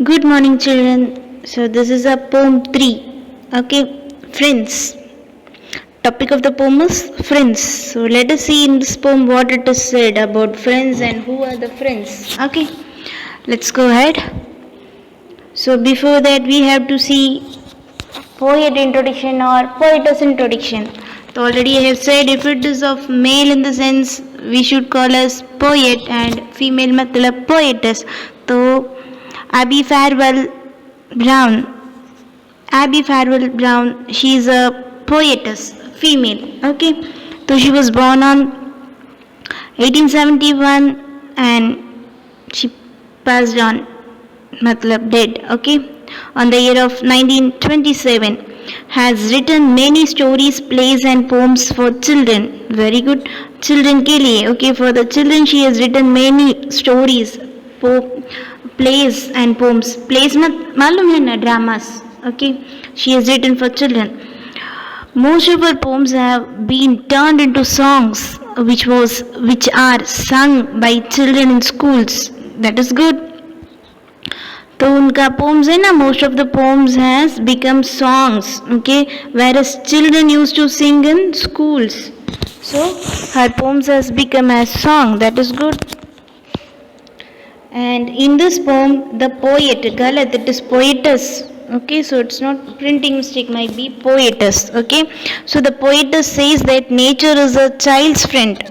Good morning, children. So this is a poem 3. Okay, friends. Topic of the poem is friends. So let us see in this poem what it is said about friends and who are the friends. Okay, let's go ahead. So before that we have to see poet introduction or poetess introduction. So already I have said if it is of male in the sense we should call as poet and female matlab poetess. So Abby Farwell Brown. Abby Farwell Brown, she is a poetess, female. Okay, so she was born on 1871 and she passed on, matlab dead. Okay, on the year of 1927. Has written many stories, plays, and poems for children. Very good. Children के लिए. Okay, for the children she has written many stories, plays and poems. Plays मालूम है ना, dramas. Okay, she has written for children. Most of her poems have been turned into songs, which are sung by children in schools. That is good. तो उनका poems है ना, most of the poems has become songs. Okay, whereas children used to sing in schools. So her poems has become a song. That is good. And in this poem, the poet, galat, it is poetess. Okay, so it's not printing mistake, might be poetess. Okay, so the poetess says that nature is a child's friend.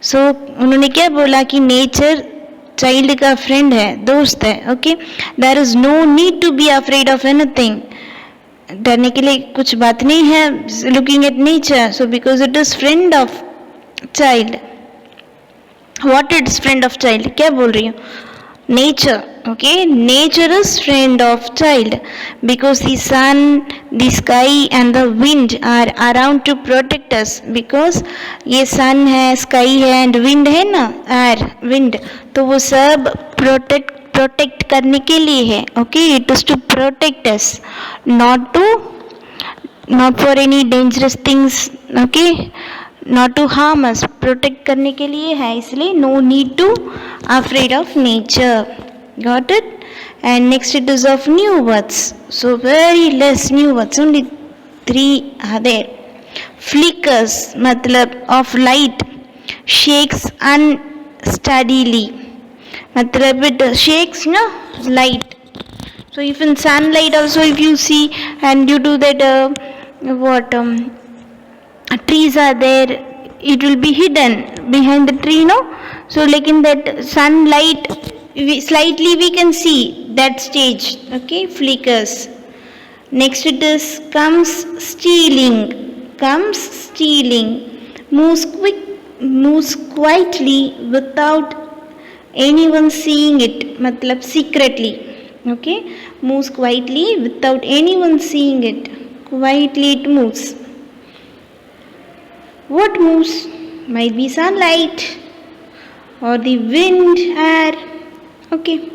So उन्होंने क्या बोला कि nature child का friend है, दोस्त है. Okay, there is no need to be afraid of anything. डरने के लिए कुछ बात नहीं है. Looking at nature, so because it is friend of child. What is friend of child, क्या बोल रही हूँ? nature. Okay, nature is friend of child because the sun, the sky and the wind are around to protect us. because ये sun है, sky है and wind है ना, air, wind, तो वो सब protect करने के लिए है. Okay, it is to protect us, not for any dangerous things. Okay, not to harm us, protect करने के लिए है, इसलिए no need to afraid of nature. Got it? And next it is of new words. So very less new words, only 3 are there. Flickers matlab of light, shakes unsteadily, matlab it shakes, no, light. So if in sunlight also if you see and due to that trees are there, it will be hidden behind the tree, no? So like in that sunlight slightly we can see that stage. Okay, flickers. Next it is comes stealing, moves quietly without anyone seeing it, matlab secretly. Okay, moves quietly without anyone seeing it, quietly it moves. What moves? Might be sunlight or the wind, air. Okay,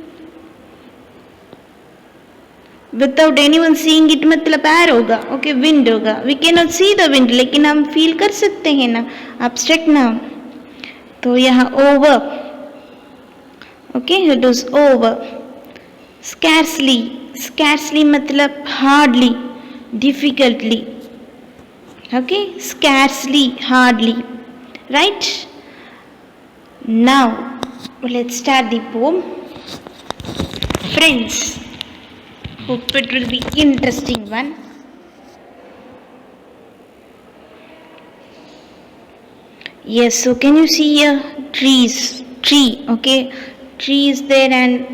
without anyone seeing it मतलब air होगा. Okay, wind होगा. We cannot see the wind, लेकिन हम feel कर सकते हैं ना, abstract noun. तो यहाँ over. Okay, it is over. Scarcely मतलब hardly, difficultly. Okay, scarcely, hardly. Right? Now let's start the poem. Friends. Hope it will be interesting one. Yes, so can you see here tree. Okay, tree is there and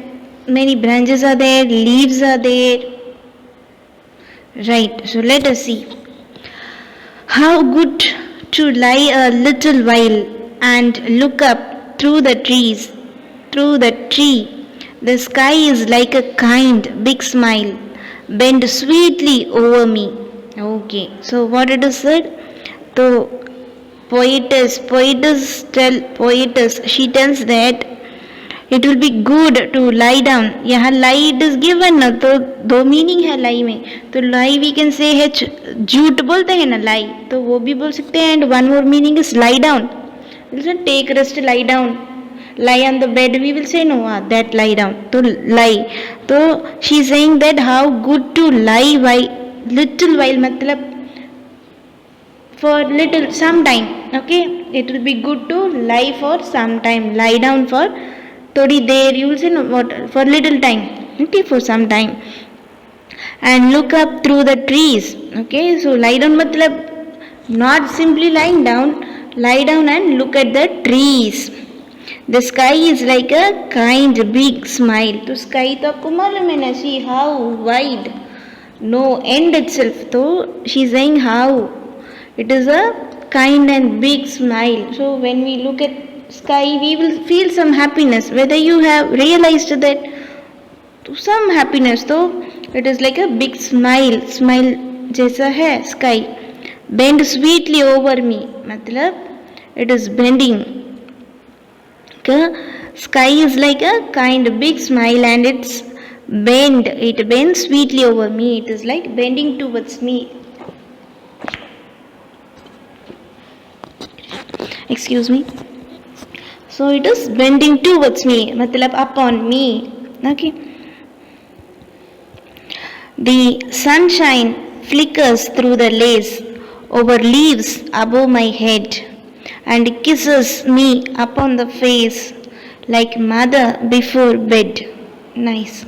many branches are there, leaves are there. Right, so let us see. How good to lie a little while and look up through the tree. The sky is like a kind big smile, bend sweetly over me. Okay, so what it is said? So poetess, she tells that it will be good to lie down. यहाँ lie it is given ना, तो दो meaning है लाई में. तो lie we can say है झूठ बोलते हैं ना लाई, तो वो भी बोल सकते हैं. And one more meaning is lie down. Take rest, lie down. lie on the bed, we will say no, that lie down. So lie, so she is saying that how good to lie while little while, matlab for little some time. Okay, it will be good to lie for some time, lie down for thodi der, you will say no, what, for little time. Okay, for some time. And look up through the trees. Okay, so lie down matlab not simply lying down, lie down and look at the trees. The sky is like a kind big smile. तो sky तो आपको मालूम है ना, see how wide, no end itself. तो she is saying how it is a kind and big smile. So when we look at sky, we will feel some happiness. Whether you have realized that, some happiness. तो it is like a big smile, smile जैसा है sky. Bend sweetly over me, मतलब it is bending. Sky is like a kind big smile and it's bend, it bends sweetly over me, it is like bending towards me. Excuse me. So it is bending towards me, matlab upon me. Okay, the sunshine flickers through the lace over leaves above my head and kisses me upon the face like mother before bed. Nice.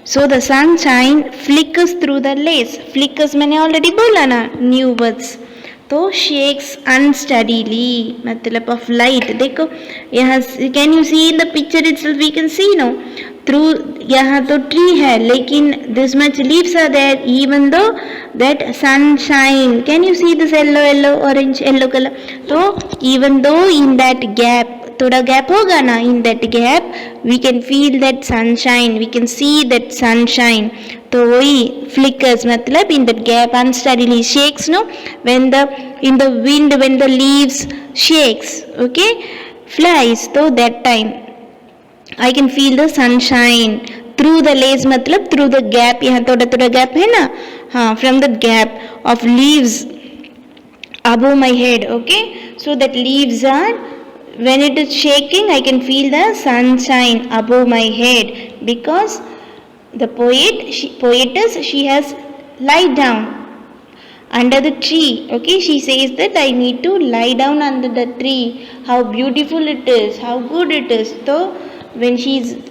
So the sunshine flickers through the lace. Flickers मैंने already बोला ना, new words. तो shakes unsteadily, मतलब of light. देखो यहाँ, can you see in the picture itself, we can see no, through, यहाँ तो tree है लेकिन this much leaves are there, even though that sunshine, can you see this yellow orange yellow color. तो even though in that gap, थोड़ा gap होगा ना, in that gap we can feel that sunshine, we can see that sunshine. तो वही flickers, मतलब in that gap unsteadily, shakes no, when the in the wind, when the leaves shakes, okay, flies, तो that time I can feel the sunshine through the lace, मतलब through the gap, यहाँ थोड़ा थोड़ा gap है ना, हाँ, from the gap of leaves above my head. Okay, so that leaves are, when it is shaking, I can feel the sunshine above my head, because the poetess, she has lie down under the tree. Okay, she says that I need to lie down under the tree. How beautiful it is, how good it is. So when she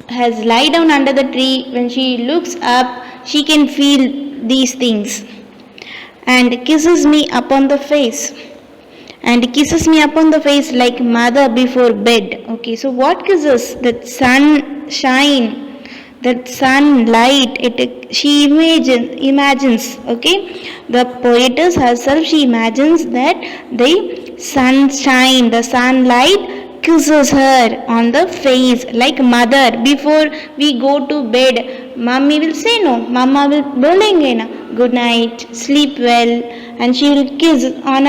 has lie down under the tree, when she looks up, she can feel these things. And kisses me upon the face. And kisses me upon the face like mother before bed. Okay, so what kisses? That sunshine, that sunlight, she imagines, okay, the poetess herself, she imagines that the sunshine, the sunlight kisses her on the face like mother. Before we go to bed, mommy will say no, mama will bolenge na, good night, sleep well, and she will kiss on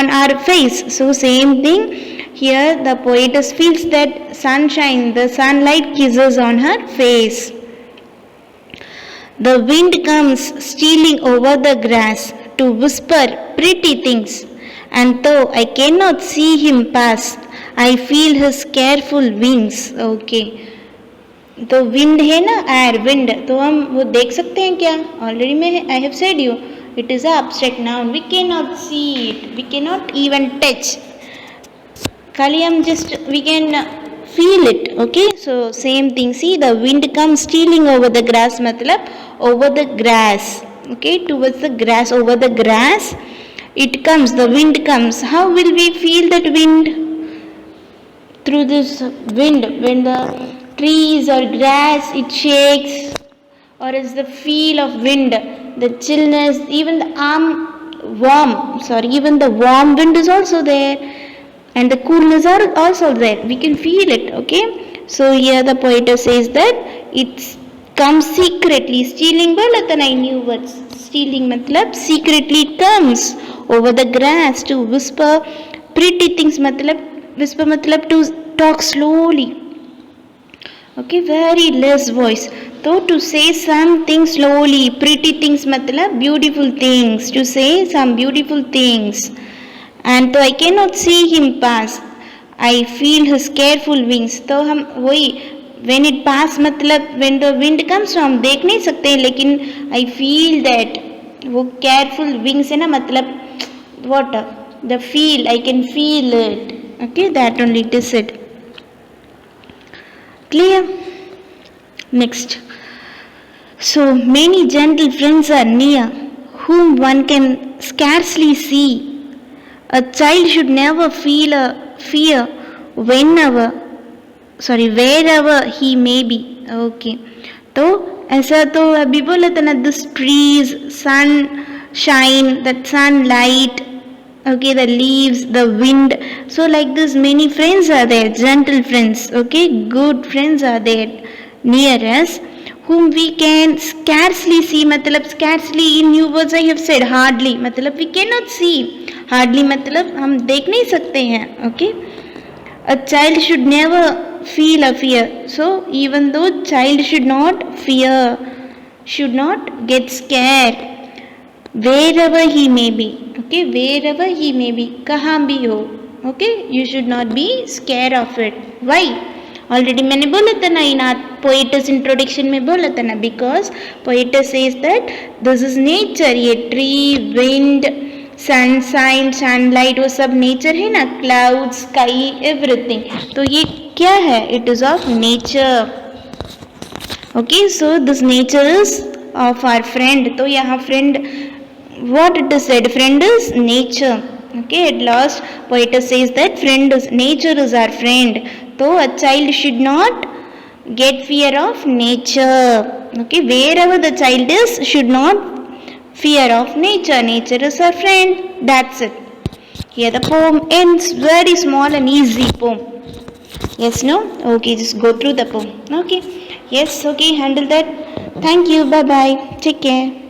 our face. So same thing here, the poetess feels that sunshine, the sunlight kisses on her face. The wind comes stealing over the grass to whisper pretty things, and though I cannot see him pass, I feel his careful wings. Okay, तो wind है ना, air wind, तो हम वो देख सकते हैं क्या? ऑलरेडी मैं I have said you, it is a abstract noun, we can not see it, we can not even touch, खाली हम just we can feel it. Okay, so same thing, see, the wind comes stealing over the grass, matlab over the grass, okay, towards the grass, over the grass it comes, the wind comes. How will we feel that wind? Through this wind, when the trees or grass it shakes, or is the feel of wind, the chillness, even the even the warm wind is also there, and the coolness are also there, we can feel it. Okay, so here the poetess says that it comes secretly, stealing, well at the 9 new words, stealing matlab secretly it comes over the grass to whisper pretty things, matlab whisper matlab to talk slowly, Okay, very less voice. So to say something slowly, pretty things matlab beautiful things. To say some beautiful things. And तो I cannot see him pass. I feel his careful wings. तो हम वही when it pass मतलब when the wind comes तो हम देख नहीं सकते लेकिन I feel that वो careful wings है ना मतलब what the feel I can feel it. Okay, that only it is it. Clear? Next. So many gentle friends are near, whom one can scarcely see. A child should never feel a fear wherever he may be. Okay. तो ऐसा तो अभी बोला था ना this trees, sunshine, that sunlight, okay, the leaves, the wind. So like this many friends are there, gentle friends, okay, good friends are there near us, whom we can scarcely see. मतलब scarcely in new words I have said, hardly मतलब we cannot see, hardly मतलब हम देख नहीं सकते हैं. Okay, a child should never feel a fear. So even though child should not fear, should not get scared wherever he may be. Okay, wherever he may be, कहाँ भी हो. Okay, you should not be scared of it. Why? Already मैंने बोला था ना इन poets introduction में बोला था ना because poets says that this is nature. ये ट्री, विंड, सनशाइन, सनलाइट वो सब नेचर है ना, क्लाउड, स्काई, एवरीथिंग. तो ये क्या है? It is of nature. Okay, so this nature is of our friend. तो यहाँ friend what it is said, friend is nature. Okay, at last poetess says that nature is our friend. So a child should not get fear of nature. Okay, wherever the child is should not fear of nature. Nature is our friend. That's it. Here the poem ends. Very small and easy poem. Yes, no? Okay, just go through the poem. Okay, yes, okay, handle that. Thank you. Bye bye. Take care.